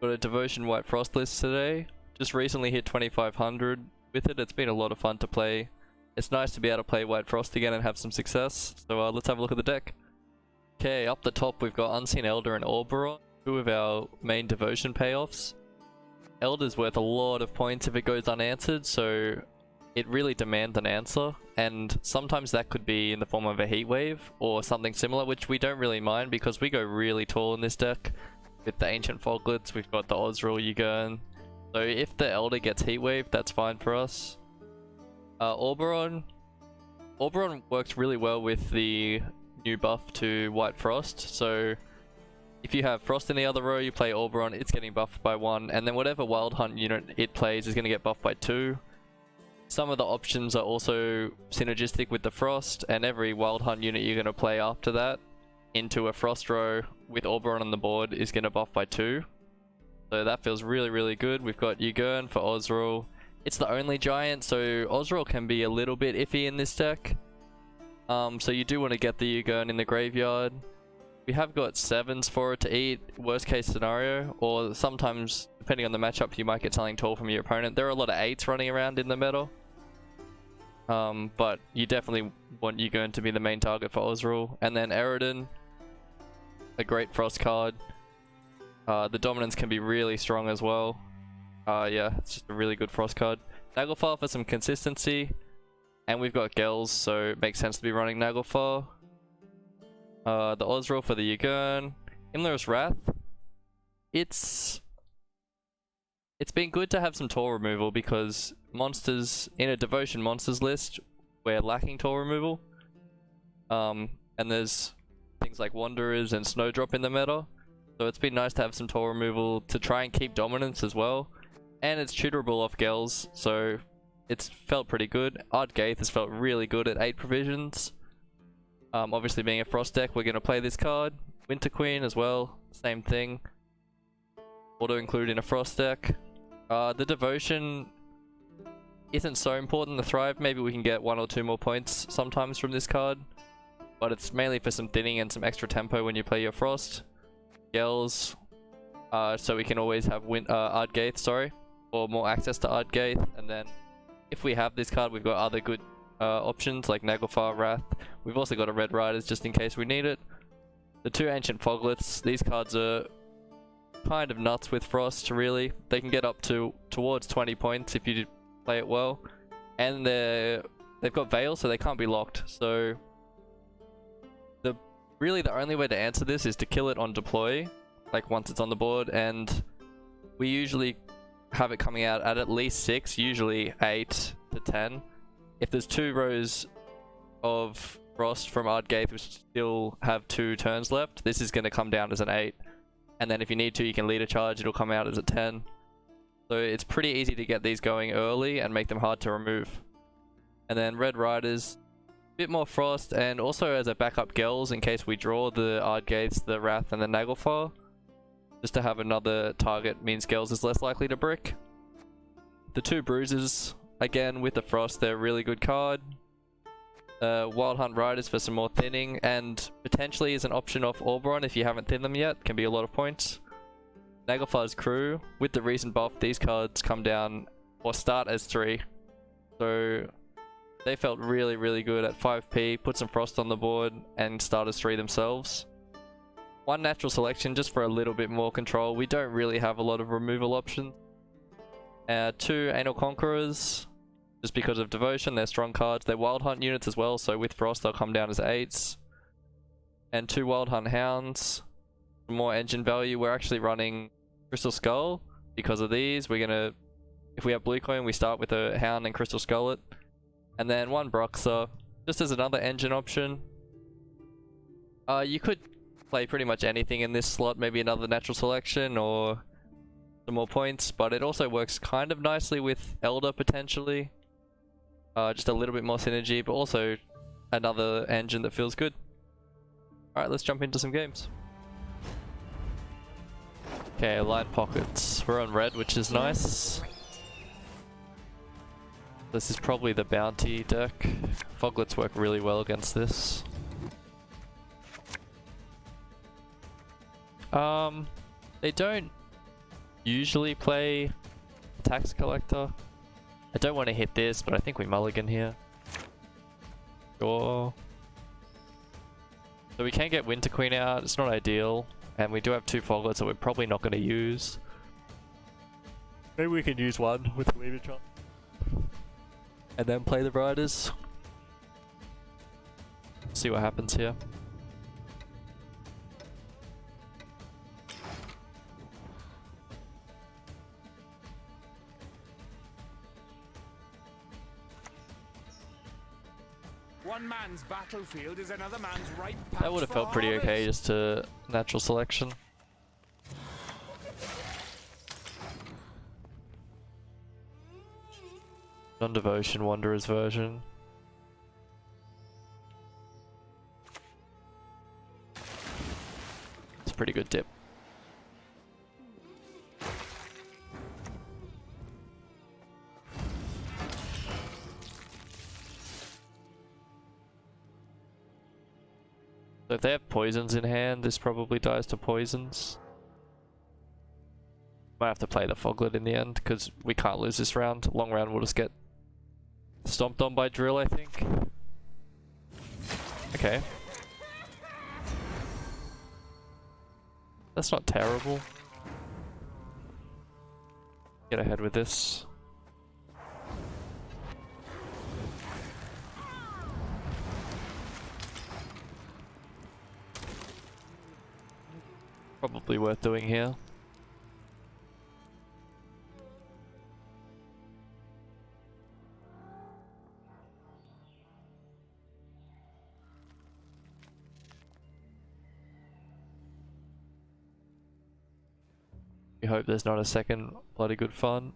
Got a Devotion White Frost list today. Just recently hit 2500 with it. It's been a lot of fun to play. It's nice to be able to play White Frost again and have some success. So let's have a look at the deck. Okay, up the top we've got Unseen Elder and Oberon, two of our main Devotion payoffs. Elder's worth a lot of points if it goes unanswered, so it really demands an answer, and sometimes that could be in the form of a Heat Wave or something similar, which we don't really mind because we go really tall in this deck. With the Ancient Foglets, we've got the Ozreal, Ugin. So if the Elder gets Heat Wave, that's fine for us. Oberon works really well with the new buff to White Frost, so if you have Frost in the other row, you play Oberon, it's getting buffed by 1, and then whatever Wild Hunt unit it plays is going to get buffed by 2. Some of the options are also synergistic with the Frost, and every Wild Hunt unit you're going to play after that into a Frost row with Oberon on the board is going to buff by 2. So that feels really, really good. We've got Ugin for Ozreal. It's the only giant, so Ozreal can be a little bit iffy in this deck. So you do want to get the Ugin in the graveyard. We have got 7s for it to eat, worst case scenario, or sometimes, depending on the matchup, you might get something tall from your opponent. There are a lot of 8s running around in the meta. But you definitely want Ugin to be the main target for Ozreal. And then Eredin, a great Frost card. The dominance can be really strong as well. Yeah, it's just a really good Frost card. Naglfar for some consistency. And we've got Gels, so it makes sense to be running Naglfar. The Ozreal for the Ugin. Imler's Wrath. It's been good to have some Tor removal because monsters in a Devotion monsters list, we're lacking Tor removal. And there's things like Wanderers and Snowdrop in the meta. So it's been nice to have some Tor removal to try and keep dominance as well. And it's tutorable off Gels, so it's felt pretty good. Ardgaith has felt really good at 8 provisions. Obviously being a Frost deck, we're going to play this card. Winter Queen as well, same thing. Auto include in a Frost deck. The Devotion isn't so important to Thrive. Maybe we can get 1 or 2 more points sometimes from this card. But it's mainly for some thinning and some extra tempo when you play your Frost. Gels, so we can always have Ardgaith, sorry. Or more access to Ardgaith. And then if we have this card, we've got other good options like Naglfar, Wrath. We've also got a Red Riders just in case we need it. The 2 Ancient Foglets, these cards are kind of nuts with Frost, really. They can get up to towards 20 points if you play it well. And they've got Veil, so they can't be locked. So really the only way to answer this is to kill it on deploy, like once it's on the board, and we usually have it coming out at least 6, usually 8 to 10. If there's 2 rows of Frost from Ardgaith which still have 2 turns left, this is going to come down as an 8. And then if you need to, you can lead a charge, it'll come out as a 10. So it's pretty easy to get these going early and make them hard to remove. And then Red Riders, a bit more Frost, and also as a backup Gels in case we draw the Ardgaiths, the Wrath, and the Naglfar. Just to have another target means Gels is less likely to brick. The 2 Bruisers, again with the Frost, they're a really good card. Wild Hunt Riders for some more thinning, and potentially is an option off Oberon if you haven't thinned them yet, can be a lot of points. Naglfar's Crew, with the recent buff, these cards come down or start as 3. So they felt really, really good at 5p, put some Frost on the board, and start as 3 themselves. 1 Natural Selection just for a little bit more control. We don't really have a lot of removal options. 2 Anal Conquerors, just because of Devotion, they're strong cards. They're Wild Hunt units as well, so with Frost they'll come down as 8s. And 2 Wild Hunt Hounds, for more engine value. We're actually running Crystal Skull because of these. We're gonna, if we have Blue Coin, we start with a Hound and Crystal Skull it. And then 1 Broxer, just as another engine option. You could play pretty much anything in this slot, maybe another Natural Selection or some more points, but it also works kind of nicely with Elder potentially. Just a little bit more synergy, but also another engine that feels good. Alright, let's jump into some games. Okay, Light Pockets. We're on red, which is nice. This is probably the bounty deck. Foglets work really well against this. They don't usually play Tax Collector. I don't want to hit this, but I think we mulligan here. Sure. So we can get Winter Queen out, it's not ideal. And we do have 2 Foglets that we're probably not going to use. Maybe we can use one with the Weavertron. And then play the Riders. See what happens here. One man's battlefield is another man's ripe patch. That would have felt pretty okay just to natural selection. Non-devotion Wanderer's version. It's a pretty good dip. So if they have poisons in hand, this probably dies to poisons. Might have to play the Foglet in the end, because we can't lose this round. Long round will just get stomped on by Drill, I think. Okay. That's not terrible. Get ahead with this. Probably worth doing here. We hope there's not a second bloody good fun.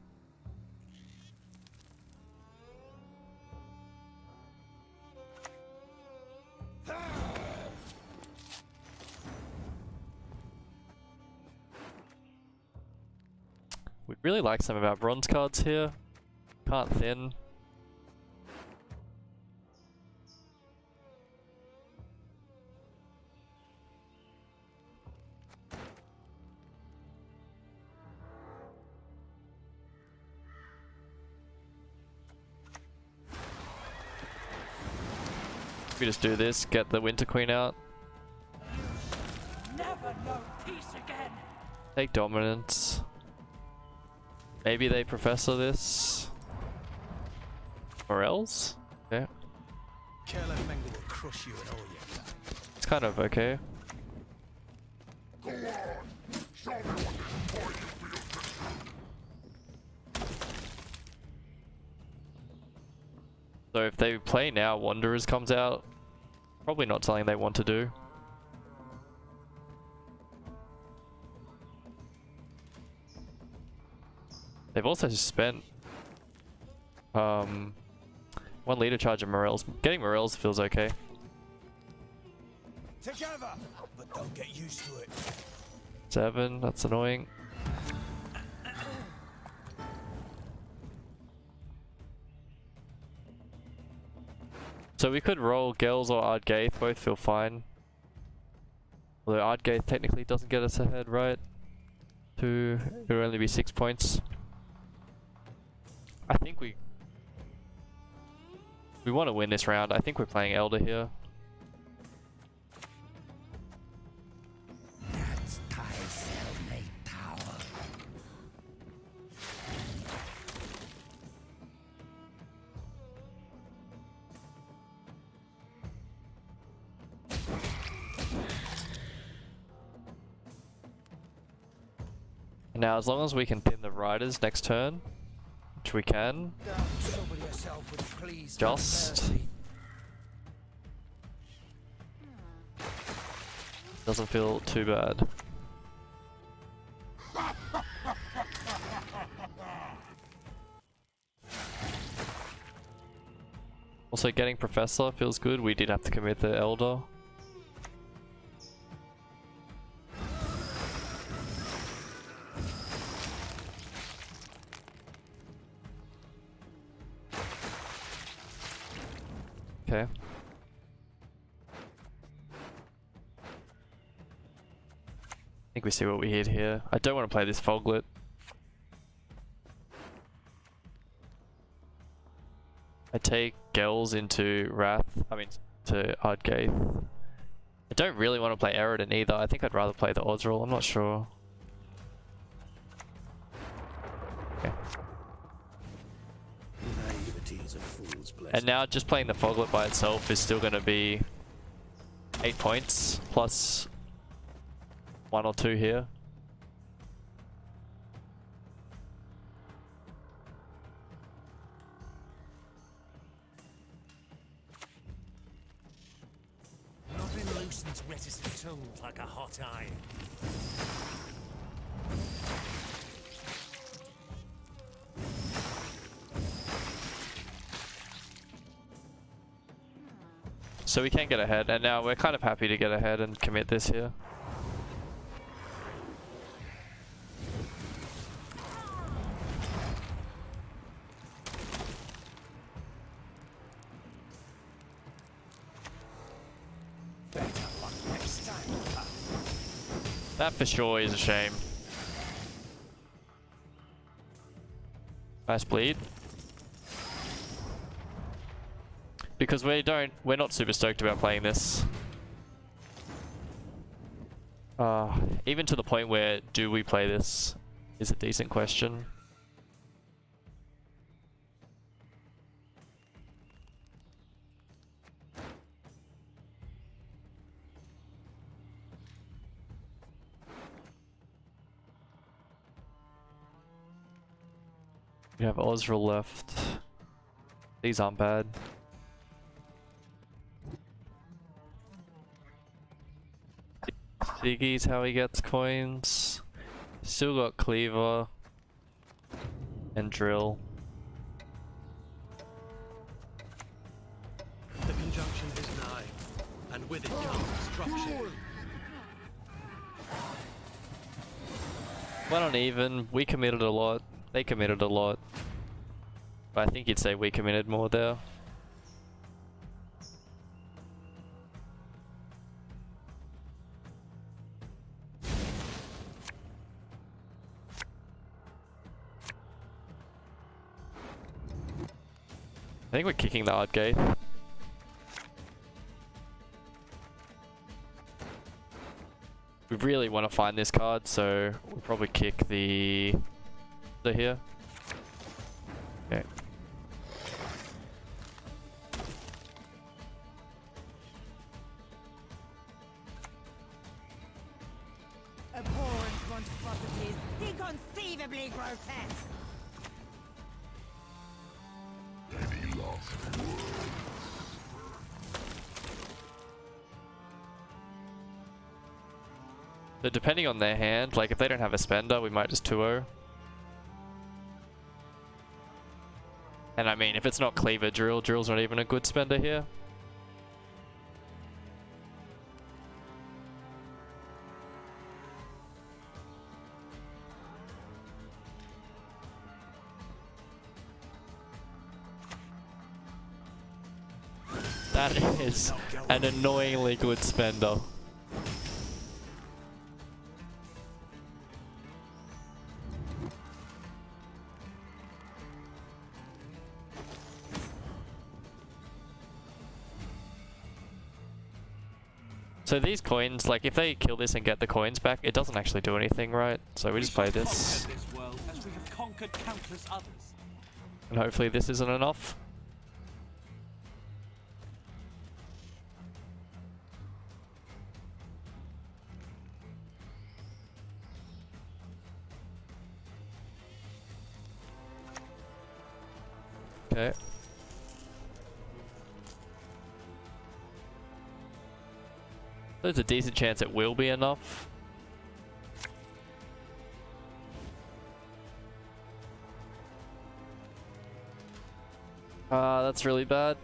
We really like some of our bronze cards here. Can't thin. We just do this, get the Winter Queen out. Never know peace again. Take dominance. Maybe they Professor this. Morels? Okay. Careless Mengel will crush you and all your kind. It's kind of okay. So if they play now, Wanderers comes out. Probably not something they want to do. They've also spent 1 leader charge of Morels. Getting Morels feels okay. Together, but don't get used to it. 7, that's annoying. So we could roll Gels or Ardgaith, both feel fine. Although Ardgaith technically doesn't get us ahead, right? It would only be 6 points. I think we want to win this round. I think we're playing Elder here. That's Thyselmate Tower. Now, as long as we can pin the Riders next turn, which we can, just doesn't feel too bad. Also, getting Professor feels good. We did have to commit the Elder. Okay. I think we see what we hit here. I don't want to play this Foglet. I take Gels into Wrath. I mean, to Ardgaith. I don't really want to play Eridan either. I think I'd rather play the Ozreal. I'm not sure. Okay. And now just playing the Foglet by itself is still going to be 8 points plus 1 or 2 here. Nothing loosens reticent tongues like a hot iron. So we can get ahead, and now we're kind of happy to get ahead and commit this here. That for sure is a shame. Nice bleed. Because we're not super stoked about playing this. Even to the point where do we play this is a decent question. We have Ozreal left. These aren't bad. Ziggy's how he gets coins. Still got Cleaver and Drill. The conjunction is nigh, and with it comes destruction. Went uneven. We committed a lot. They committed a lot. But I think you'd say we committed more there. I think we're kicking the Ardgaith. We really want to find this card, so we'll probably kick the here. Okay. Abhorrent monstrosities, inconceivably grotesque. So depending on their hand, like if they don't have a spender, we might just 2-0. And I mean, if it's not Cleaver, Drill's not even a good spender here. That is an annoyingly good spender. So these coins, like if they kill this and get the coins back, it doesn't actually do anything, right? So we just play this. This world as we have conquered countless others. And hopefully this isn't enough. Okay. There's a decent chance it will be enough. That's really bad.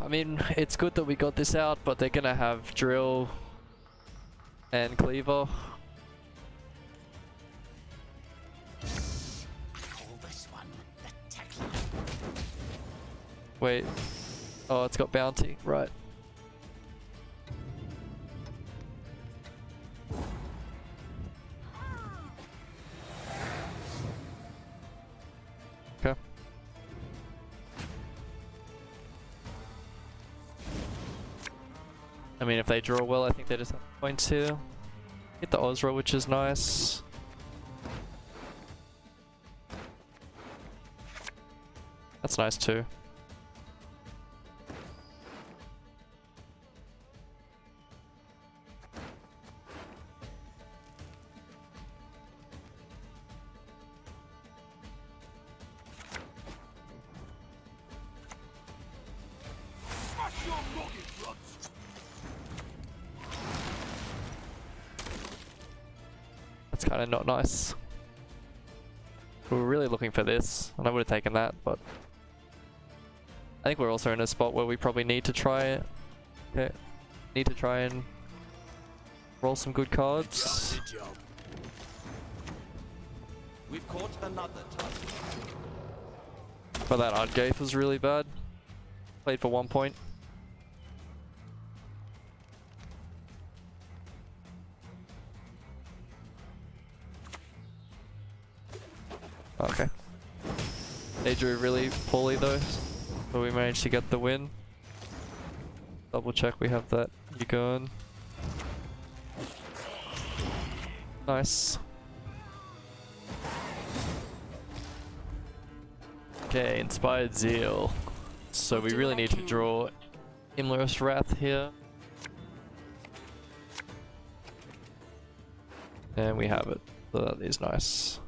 I mean, it's good that we got this out, but they're gonna have Drill and Cleaver. Call this one the Tekla. Wait. Oh, it's got bounty, right. mean, if they draw well, I think they just have points here. Hit the Ozra, which is nice. That's nice too. That's kind of not nice. We were really looking for this, and I would have taken that, but I think we're also in a spot where we probably need to try it. Okay. Need to try and roll some good cards. We've caught another tusk. But that Ardgaith was really bad. Played for 1 point. Okay. They drew really poorly though, but we managed to get the win. Double check we have that Yugon. Nice. Okay, Inspired Zeal. So we really need to draw Imler's Wrath here. And we have it. So that is nice.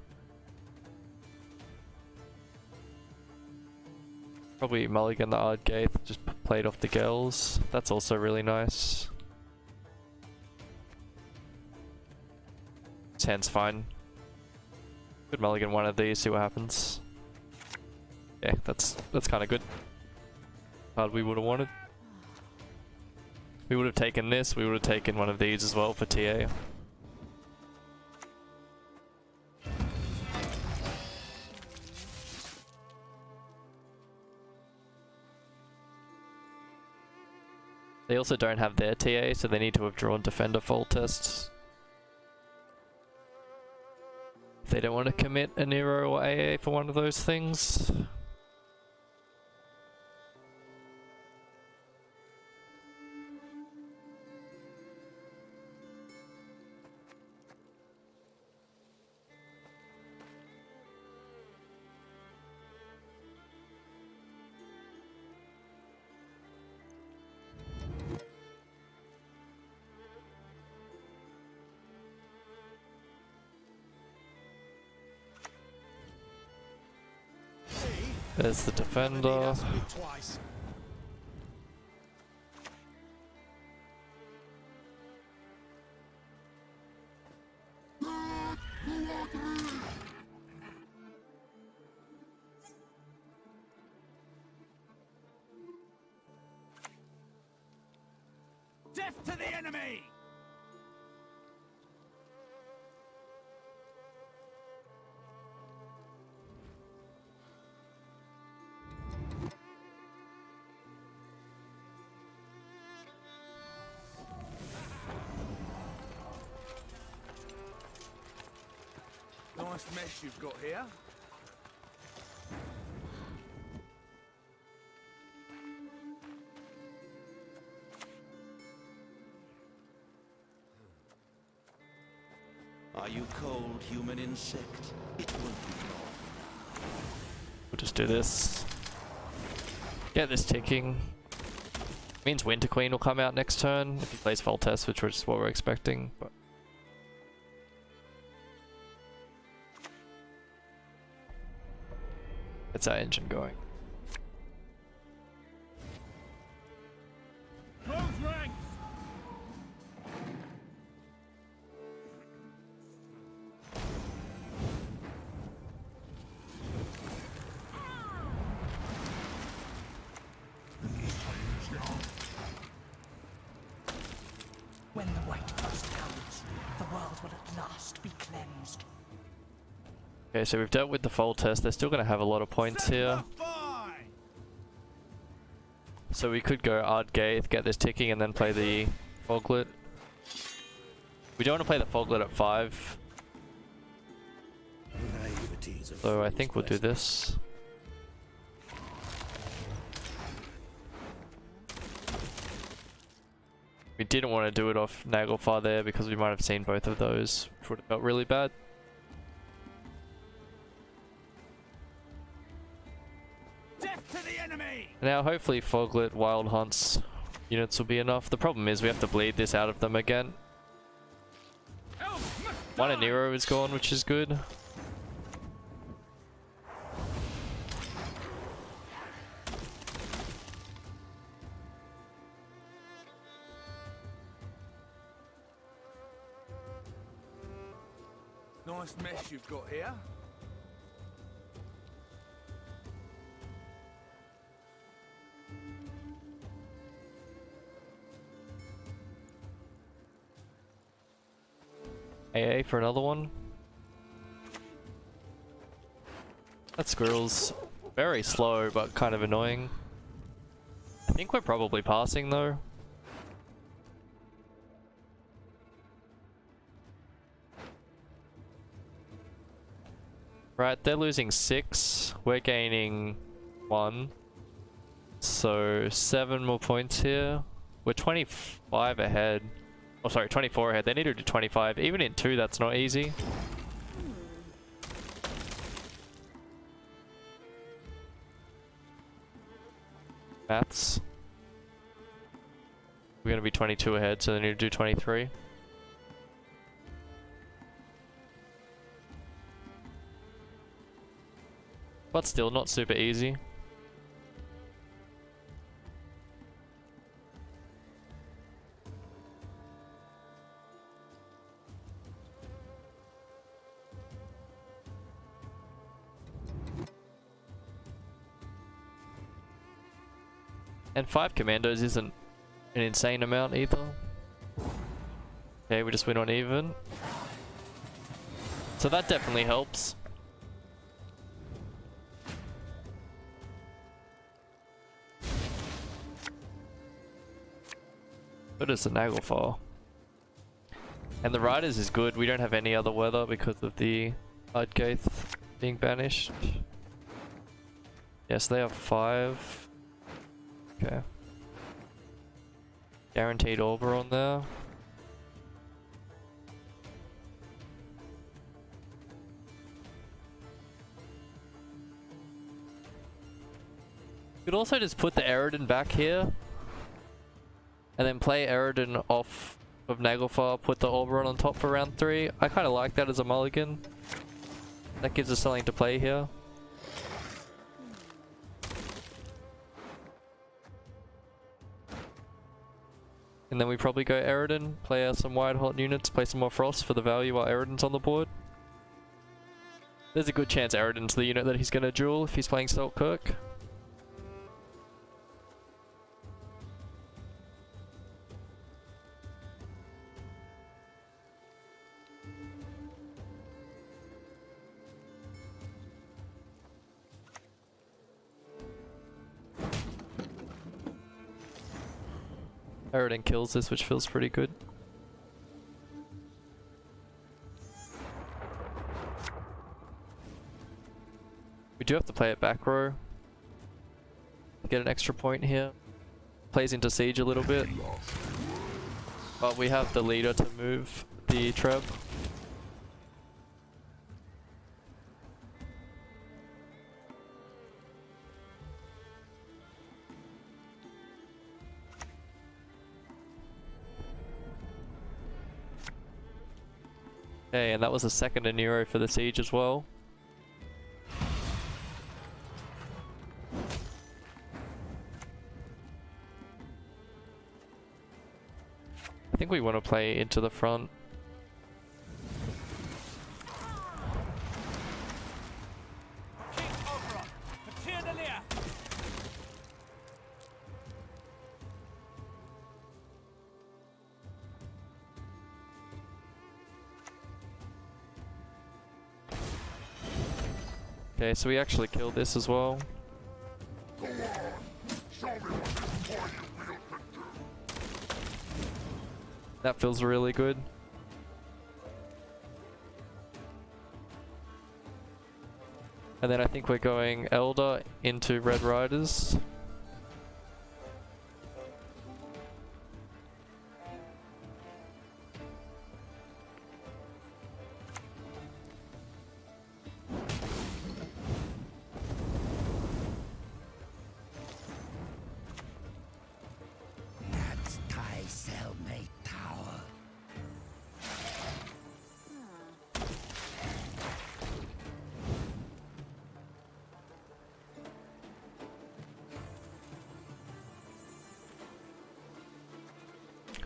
Probably mulligan the Ardgaith, just played off the girls. That's also really nice. His hand's fine. Could mulligan one of these, see what happens. Yeah, that's kind of good. Card we would have wanted. We would have taken this. We would have taken one of these as well for TA. They also don't have their TA, so they need to have drawn Defender Foltest. If they don't want to commit a Nero or AA for one of those things. There's the Defender. Twice. Death to the enemy! Nice mess you've got here. Are you cold, human insect? It won't be long. We'll just do this. Get this ticking. Means Winter Queen will come out next turn if he plays Foltest, which is what we're expecting. But it's our engine going. Close ranks! When the White Frost comes, the world will at last be cleansed. Okay, so we've dealt with the Foltest. They're still going to have a lot of points here. So we could go Ardgaith, get this ticking, and then play the Foglet. We don't want to play the Foglet at 5. So I think we'll do this. We didn't want to do it off Naglfar there because we might have seen both of those, which would have felt really bad. Death to the enemy! Now hopefully Foglet, Wild Hunts units will be enough. The problem is we have to bleed this out of them again. One Nero is gone, which is good. Nice mess you've got here. AA for another one. That squirrel's very slow but kind of annoying. I think we're probably passing though. Right, they're losing 6. We're gaining 1. So 7 more points here. We're 25 ahead. Oh, sorry, 24 ahead. They need to do 25. Even in 2, that's not easy. Maths. We're going to be 22 ahead, so they need to do 23. But still, not super easy. And 5 commandos isn't an insane amount either. Okay, we just went on even. So that definitely helps. Good as the Naglfar. And the Riders is good. We don't have any other weather because of the Ardgaith being banished. Yes, they have 5. Okay. Guaranteed Oberon there. Could also just put the Eridan back here. And then play Eridan off of Naglfar, put the Oberon on top for round 3. I kind of like that as a mulligan. That gives us something to play here. And then we probably go Eridan, play out some Wide Hot units, play some more Frost for the value while Eridan's on the board. There's a good chance Eridan's the unit that he's going to duel if he's playing Selkirk. Eridan kills this, which feels pretty good. We do have to play it back row. Get an extra point here. Plays into siege a little bit. But we have the leader to move the Treb. Okay, and that was a second Nero for the siege as well. I think we want to play into the front. Okay, so we actually killed this as well. That feels really good. And then I think we're going Elder into Red Riders.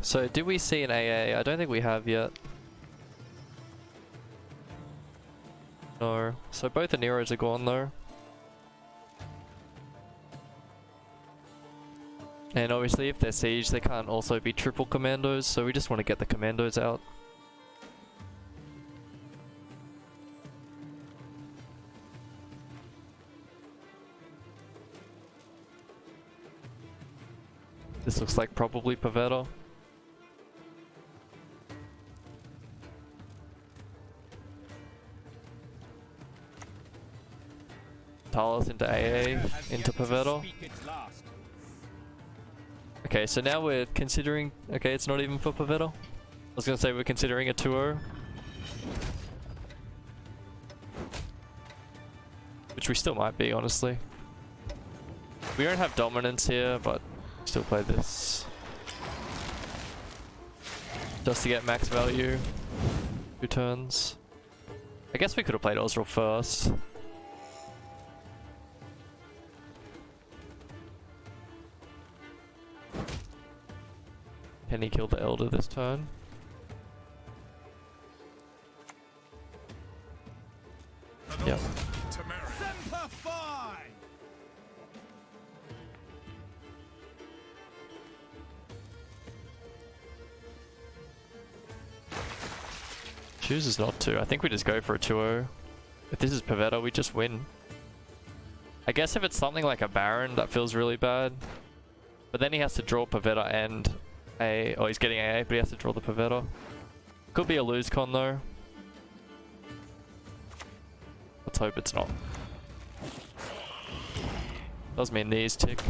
So did we see an AA? I don't think we have yet. No. So both the Neros are gone though. And obviously if they're siege they can't also be triple commandos, so we just want to get the commandos out. This looks like probably Pavetta. Talos into AA, into Pavetta. Okay, so now we're considering... Okay, it's not even for Pavetta. I was gonna say we're considering a 2-0. Which we still might be, honestly. We don't have dominance here, but still play this. Just to get max value. 2 turns. I guess we could have played Osriel first. Can he kill the Elder this turn? Yep. Semper Fi! Chooses not to. I think we just go for a 2-0. If this is Pavetta, we just win. I guess if it's something like a Baron, that feels really bad. But then he has to draw Pavetta and a... Oh, he's getting AA, but he has to draw the Pavetta. Could be a lose con though. Let's hope it's not. Does mean these tick.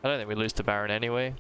I don't think we lose to Baron anyway.